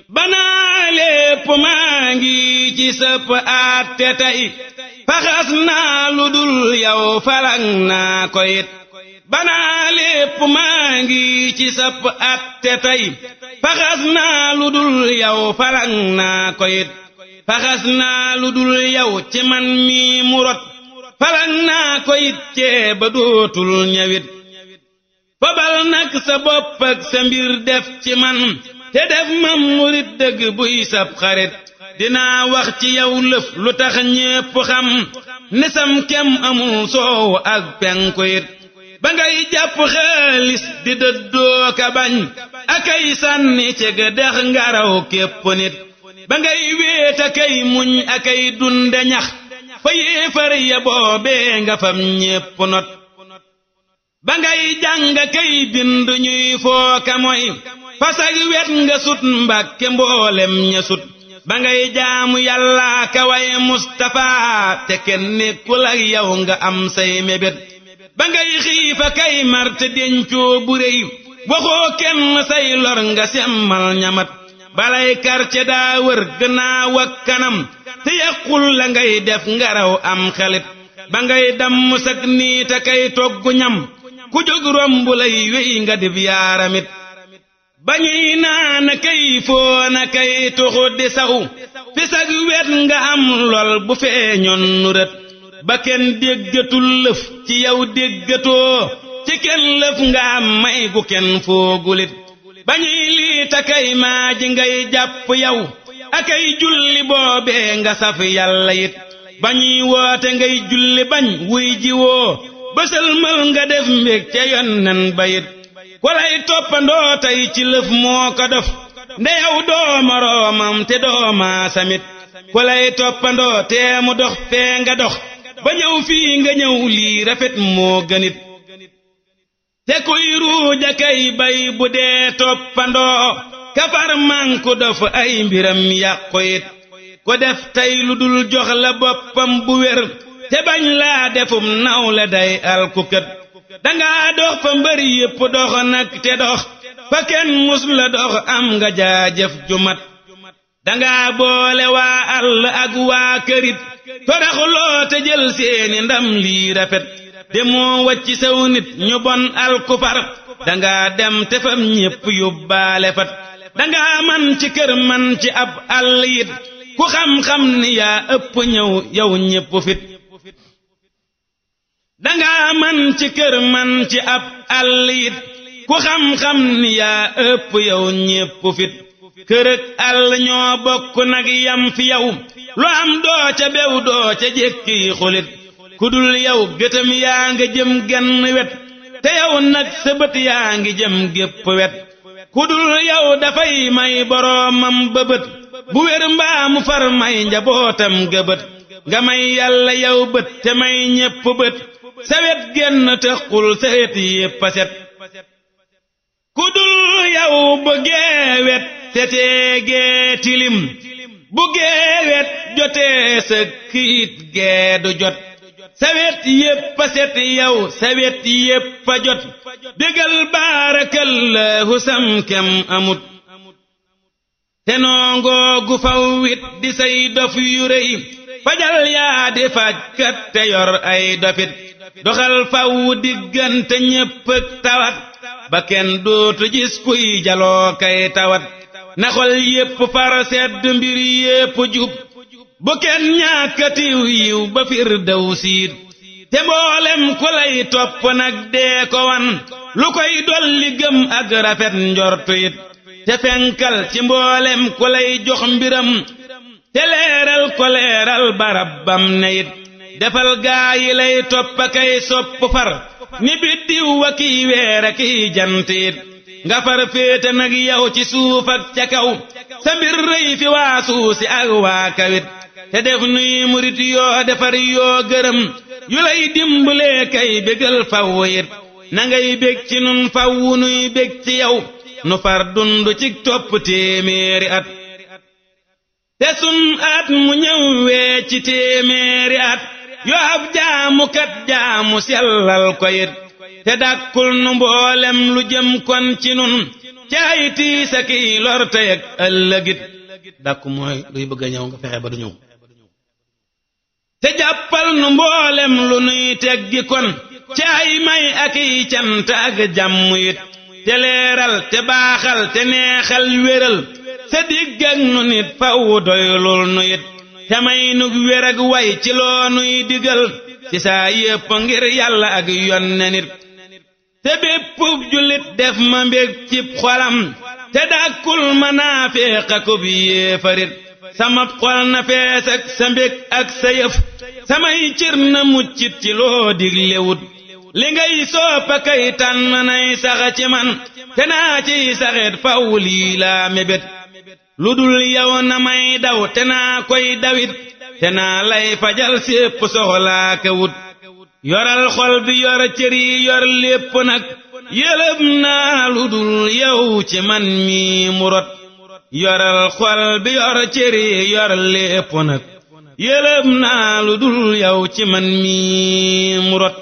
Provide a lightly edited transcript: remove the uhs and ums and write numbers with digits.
banaa lépp maa ngi ci sëpp àtte tey faxas naa lu dul yow falang naa ko it banaa lépp maa ngi ci sëpp àtte tey faxas naa lu dul yow falang naa ko it faxas naa lu dul yow ci man mi mu rot falang naa ko it cee ba dootul ñëwit fabal nag sa bopp ak sa mbir def ci man te def ma murit dëgg buy sab xarit dinaa wax ci yow lëf lu tax ñépp xam ne sam kem amul soow ak penku it ba ngay jàpp xaalis di dëddoo ka bañ akay sànni ci ga dex ngaraw képp nit ba ngay wéet akay muñ akay dunde ñax fa yéefar ya boobee nga fam ñépp not ba ngay jàng kay bind ñuy fooka moy fasag wet nga sut mbàkke mboolem ña sut ba ngay jaamu yàlla ka way Mustafa te kenn nekkul ak yow nga am say mébét ba ngay xiifa kay mar te dencoo bu réy waxoo kenn say lor nga semmal ñamat balay karce daa wër gannaaw ak kanam te yàqul la ngay def ngaraw am xelit ba ngay damm sak niita kay toggu ñam ku jóg romb lay wey nga dib yaaramit bañuy naana kay foona kay tuxu di saw fi sag wet nga am lol bu feeñoon nu rët ba kenn déggatul lëf ci yow déggatoo ci kenn lëf nga am may gu kenn foogulit bañuy liita kay maaji ngay jàpp yow akay julli boobee nga saf yàlla it bañuy woote ngay julli bañ wuy jiwoo bësalmal nga def mbég ca yonnen bayit ku lay toppandoo tey ci lëf moo ko dof ndeyaw doo moroomam te doo maasamit ku lay toppandoo teemu dox fee nga dox ba ñëw fii nga ñëw lii rafet moo gënit te kuy ruuja kay bay bu dee toppandoo kafar manku dof ay mbiram yàqu it ku def tey lu dul jox la boppam bu wér te bañ laa defum naw la day alkukët dangaa dox fa mbër yépp dox nag te dox fa kenn mus la dox am nga jaajëf ju mat dangaa boole waa àll ak waa kërit toraxuloo te jël seeni ndam lii rafet demoo wacci saw nit ñu bon alkufar dangaa dem te fam ñépp yóbbaale fat dangaa man ci kër man ci ab àll yit ku xam-xam ni yaa ëpp ñëw yow ñépp fit dangaa man ci kër man ci ab àll yit ku xam-xam ni yaa ëpp yow ñépp fit kër ak àll ñoo bokk nag yam fi yow lu am doo ca bew doo ca jékki xulit ku dul yow gëtam yaa nga jëm genn wet te yow nag sa bët yaa ngi jëm gépp wet ku dul yow dafay may boroomam bëbët bu wér mbaa mu far may njabootam gëbët nga may yàlla yow bët te may ñépp bët sa wet genn tëxul sa wet yépp a set ku dul yow bu geewet setee gee tilim bu geewet jotee sa kiit gee du jot sa wet yépp a set yow sa wet yépp a jot bégal baarakallahu sam kem amut te noongoo gu fawwit di say dof yu rëy fajal yaa di fajkat te yor ay dofit doxal faw diggante ñépp ak tawat ba kenn dootu gis kuy jaloo kay tawat na xol yépp far sedd mbir yépp jub bu kenn ñàkkatiw yiw ba firdawsiit te mboolem ku lay topp nag dee ko wan lu koy dolli gëm ak rafet njortu it te fenkal ci mboolem ku lay jox mbiram te leeral ko leeral barab bam ne it defal gaa yi lay topp kay sopp far ni biddiw wa kiy weer a kiy jant it nga far féete nag yow ci suuf ak ca kaw sa mbir rëy fi waa suusi ak waa kawit te def nuy murit yoo defar yoo gërëm yu lay dimbalee kay bégal faw it na ngay bég ci nun faw nuy bég ci yow nu far dund ci topp téeméeri at te sun at mu ñëw wee ci téeméeri at yoo ab jaamukat jaamu sellal ko it te dàkkul nu mboolem lu jëm kon ci nun caay tiis ak i lor tey ak ëllëgit dàkku mooy luy bëgg a ñëw nga fexe ba du ñëw te jàppal nu mboolem lu nuy teggi kon caay may ak i cant ak jàmm it te leeral te baaxal te neexal wéral sa digg ak nu nit faw doylul nu it te may nug wér ak way ci loo nuy digal ci saa yépp ngir yàlla ak yonne nit te béppub jullit def ma mbég cib xolam te dàkkul ma naaféq akub yéefarit sama xol na fees ak sa mbég ak sa yëf samay cër na muccit ci loo diglewut li ngay soppa kay tànn nay saxa ci man te naa ciy saxet faw lii laa mébét lu dul yow na may daw te naa koy dawit te naa lay fajal sépp soxlaa ka wut yoral xol bi yor cër yi yor lépp nag yëlëb naa lu dul yow ci man mi mu rot yoral xol bi yor cër yi yor lépp nag yëlëb naa lu dul yow ci man mi mu rot